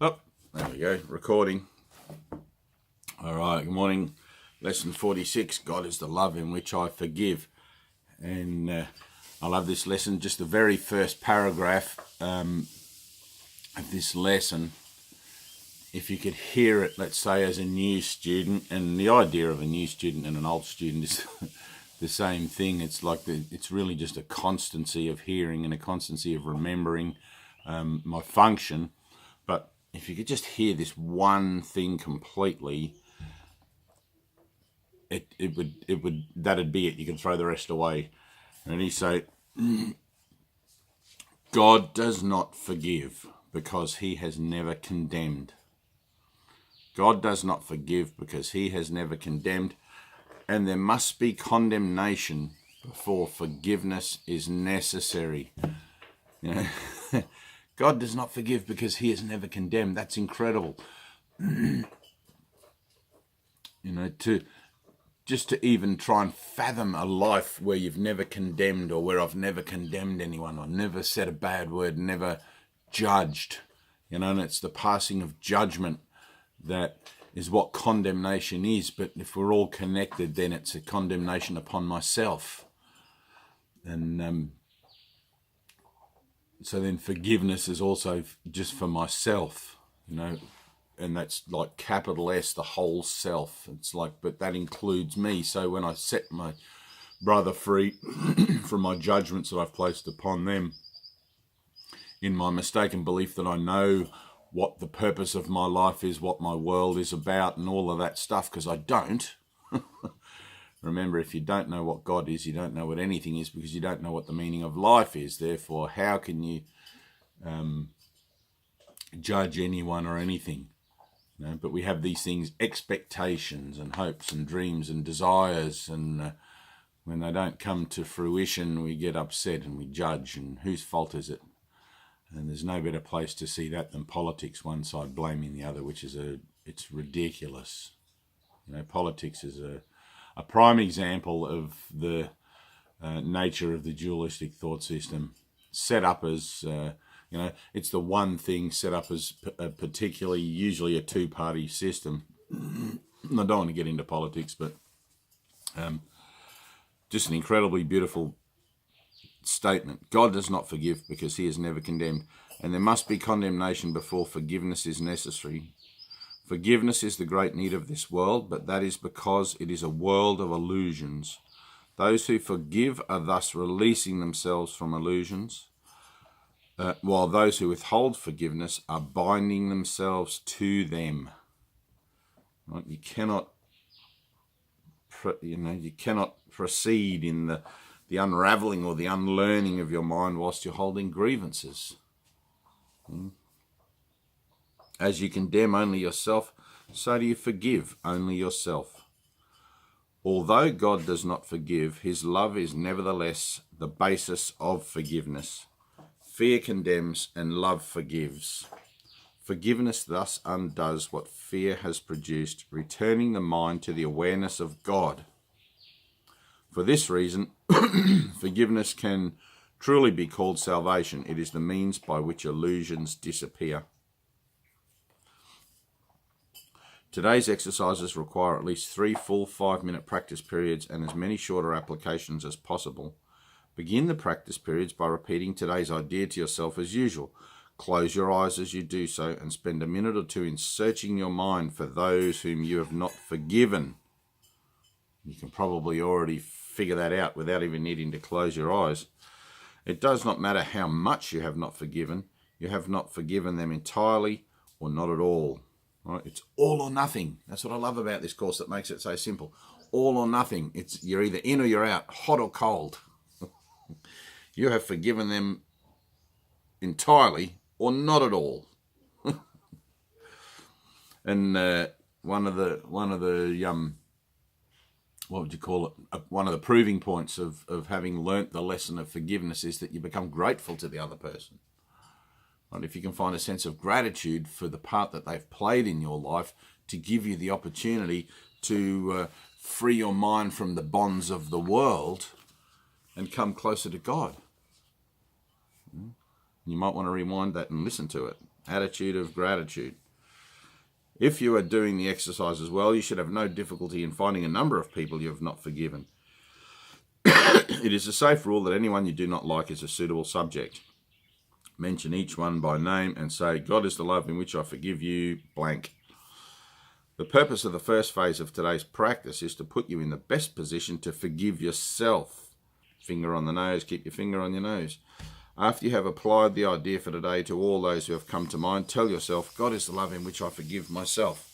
Oh, there we go, recording. All right, good morning. Lesson 46, God is the love in which I forgive. And I love this lesson. Just the very first paragraph of this lesson, if you could hear it, let's say, as a new student, and the idea of a new student and an old student is the same thing. It's like it's really just a constancy of hearing and a constancy of remembering my function. But if you could just hear this one thing completely, that'd be it. You can throw the rest away. Ready? So, God does not forgive because he has never condemned. God does not forgive because he has never condemned, and there must be condemnation before forgiveness is necessary. You know, God does not forgive because he has never condemned. That's incredible. You know, to even try and fathom a life where you've never condemned, or where I've never condemned anyone, or never said a bad word, never judged. You know, and it's the passing of judgment that is what condemnation is. But if we're all connected, then it's a condemnation upon myself. And so then forgiveness is also just for myself, you know, and that's like capital S, the whole self. It's like, but that includes me. So when I set my brother free from my judgments that I've placed upon them, in my mistaken belief that I know what the purpose of my life is, what my world is about, and all of that stuff, because I don't. Remember, if you don't know what God is, you don't know what anything is, because you don't know what the meaning of life is. Therefore, how can you judge anyone or anything? You know, but we have these things, expectations and hopes and dreams and desires, and when they don't come to fruition, we get upset and we judge, and whose fault is it? And there's no better place to see that than politics, one side blaming the other, which is it's ridiculous. You know, politics is a prime example of the nature of the dualistic thought system, set up as, you know, it's the one thing set up as particularly, usually a two-party system. I don't want to get into politics, but just an incredibly beautiful statement. God does not forgive because he has never condemned, and there must be condemnation before forgiveness is necessary. Forgiveness is the great need of this world, but that is because it is a world of illusions. Those who forgive are thus releasing themselves from illusions, while those who withhold forgiveness are binding themselves to them. Right? You cannot proceed in the unraveling or the unlearning of your mind whilst you're holding grievances. As you condemn only yourself, so do you forgive only yourself. Although God does not forgive, his love is nevertheless the basis of forgiveness. Fear condemns and love forgives. Forgiveness thus undoes what fear has produced, returning the mind to the awareness of God. For this reason, forgiveness can truly be called salvation. It is the means by which illusions disappear. Today's exercises require at least 3 full 5-minute practice periods and as many shorter applications as possible. Begin the practice periods by repeating today's idea to yourself as usual. Close your eyes as you do so and spend a minute or two in searching your mind for those whom you have not forgiven. You can probably already figure that out without even needing to close your eyes. It does not matter how much you have not forgiven. You have not forgiven them entirely or not at all. Right? It's all or nothing. That's what I love about this course that makes it so simple. All or nothing. You're either in or you're out, hot or cold. You have forgiven them entirely or not at all. And one of the what would you call it? One of the proving points of having learnt the lesson of forgiveness is that you become grateful to the other person. And if you can find a sense of gratitude for the part that they've played in your life to give you the opportunity to free your mind from the bonds of the world and come closer to God. You might want to rewind that and listen to it. attitude of gratitude. If you are doing the exercises well, you should have no difficulty in finding a number of people you have not forgiven. It is a safe rule that anyone you do not like is a suitable subject. Mention each one by name and say, God is the love in which I forgive you, blank. The purpose of the first phase of today's practice is to put you in the best position to forgive yourself. Finger on the nose, keep your finger on your nose. After you have applied the idea for today to all those who have come to mind, tell yourself, God is the love in which I forgive myself.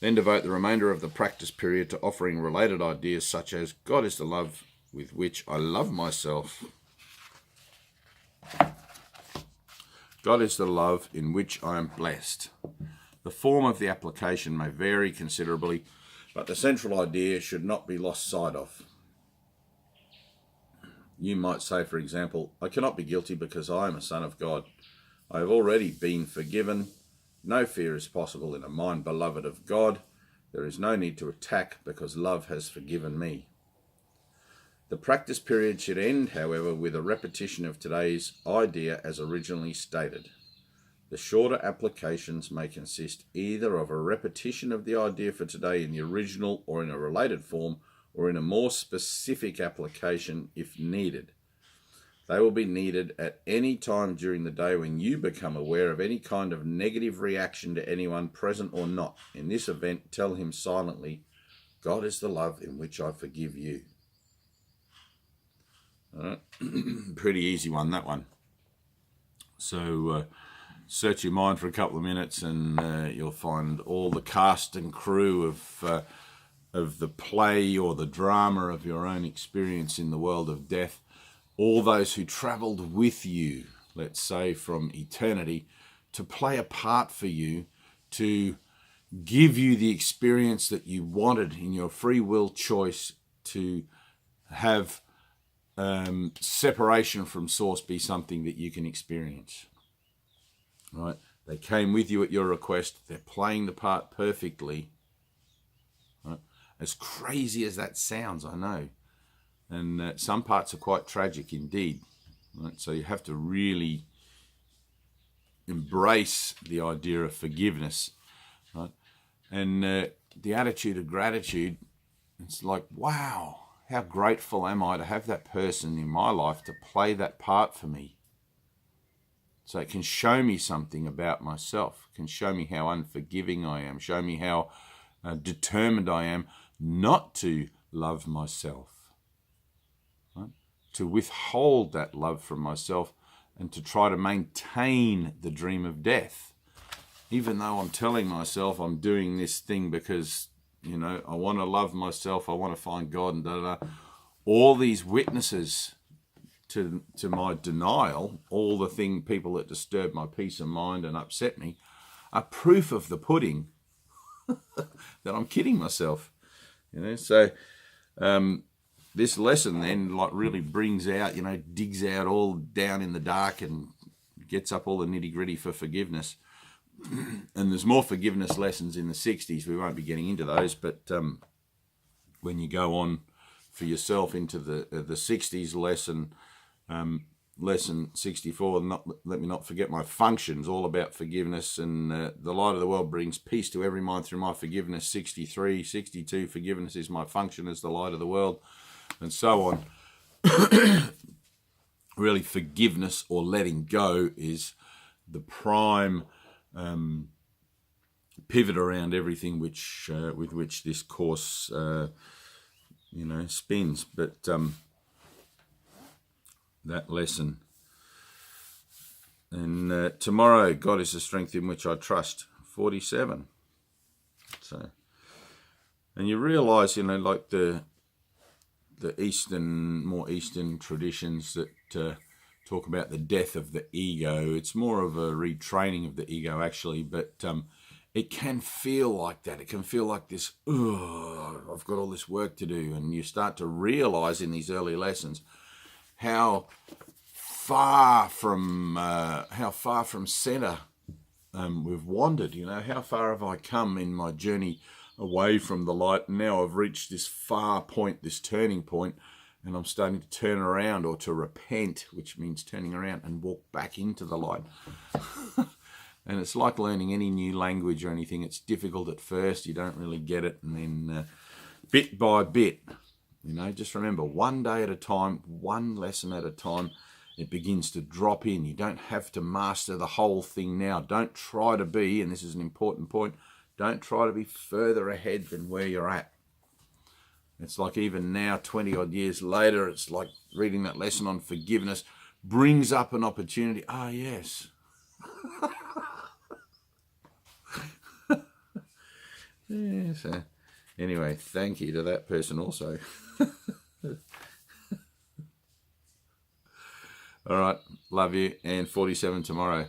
Then devote the remainder of the practice period to offering related ideas such as, God is the love with which I love myself. God is the love in which I am blessed. The form of the application may vary considerably, but the central idea should not be lost sight of. You might say, for example, I cannot be guilty because I am a son of God. I have already been forgiven. No fear is possible in a mind beloved of God. There is no need to attack because love has forgiven me. The practice period should end, however, with a repetition of today's idea as originally stated. The shorter applications may consist either of a repetition of the idea for today in the original or in a related form, or in a more specific application if needed. They will be needed at any time during the day when you become aware of any kind of negative reaction to anyone, present or not. In this event, tell him silently, God is the love in which I forgive you. Pretty easy one, that one. So search your mind for a couple of minutes and you'll find all the cast and crew of the play or the drama of your own experience in the world of death. All those who travelled with you, let's say from eternity, to play a part for you, to give you the experience that you wanted in your free will choice to have separation from source be something that you can experience. Right? They came with you at your request. They're playing the part perfectly. Right? As crazy as that sounds, I know. And some parts are quite tragic indeed. Right? So you have to really embrace the idea of forgiveness. Right? And the attitude of gratitude, it's like, wow, how grateful am I to have that person in my life to play that part for me. So it can show me something about myself, it can show me how unforgiving I am, show me how determined I am not to love myself. Right? To withhold that love from myself and to try to maintain the dream of death. Even though I'm telling myself I'm doing this thing because, you know, I want to love myself, I want to find God and da-da-da. All these witnesses to my denial, all the people that disturb my peace of mind and upset me, are proof of the pudding that I'm kidding myself. You know, so this lesson then like really brings out, you know, digs out all down in the dark and gets up all the nitty-gritty for forgiveness. And there's more forgiveness lessons in the 60s. We won't be getting into those, but when you go on for yourself into the 60s lesson, lesson 64, let me not forget my functions, all about forgiveness, and the light of the world brings peace to every mind through my forgiveness, 63, 62, forgiveness is my function as the light of the world, and so on. Really, forgiveness or letting go is the prime pivot around everything which with which this course spins. But that lesson, and tomorrow, God is the strength in which I trust, 47. So, and you realize, you know, like the more Eastern traditions that talk about the death of the ego. It's more of a retraining of the ego, actually, but it can feel like that. It can feel like this, I've got all this work to do. And you start to realize in these early lessons how far from center we've wandered. You know, how far have I come in my journey away from the light? And now I've reached this far point, this turning point, And I'm starting to turn around, or to repent, which means turning around and walk back into the light. And it's like learning any new language or anything. It's difficult at first. You don't really get it. And then bit by bit, just remember, one day at a time, one lesson at a time, it begins to drop in. You don't have to master the whole thing now. Don't try to be, and this is an important point, don't try to be further ahead than where you're at. It's like even now, 20 odd years later, it's like reading that lesson on forgiveness brings up an opportunity. Ah, yes. Yeah, so anyway, thank you to that person also. All right, love you, and 47 tomorrow.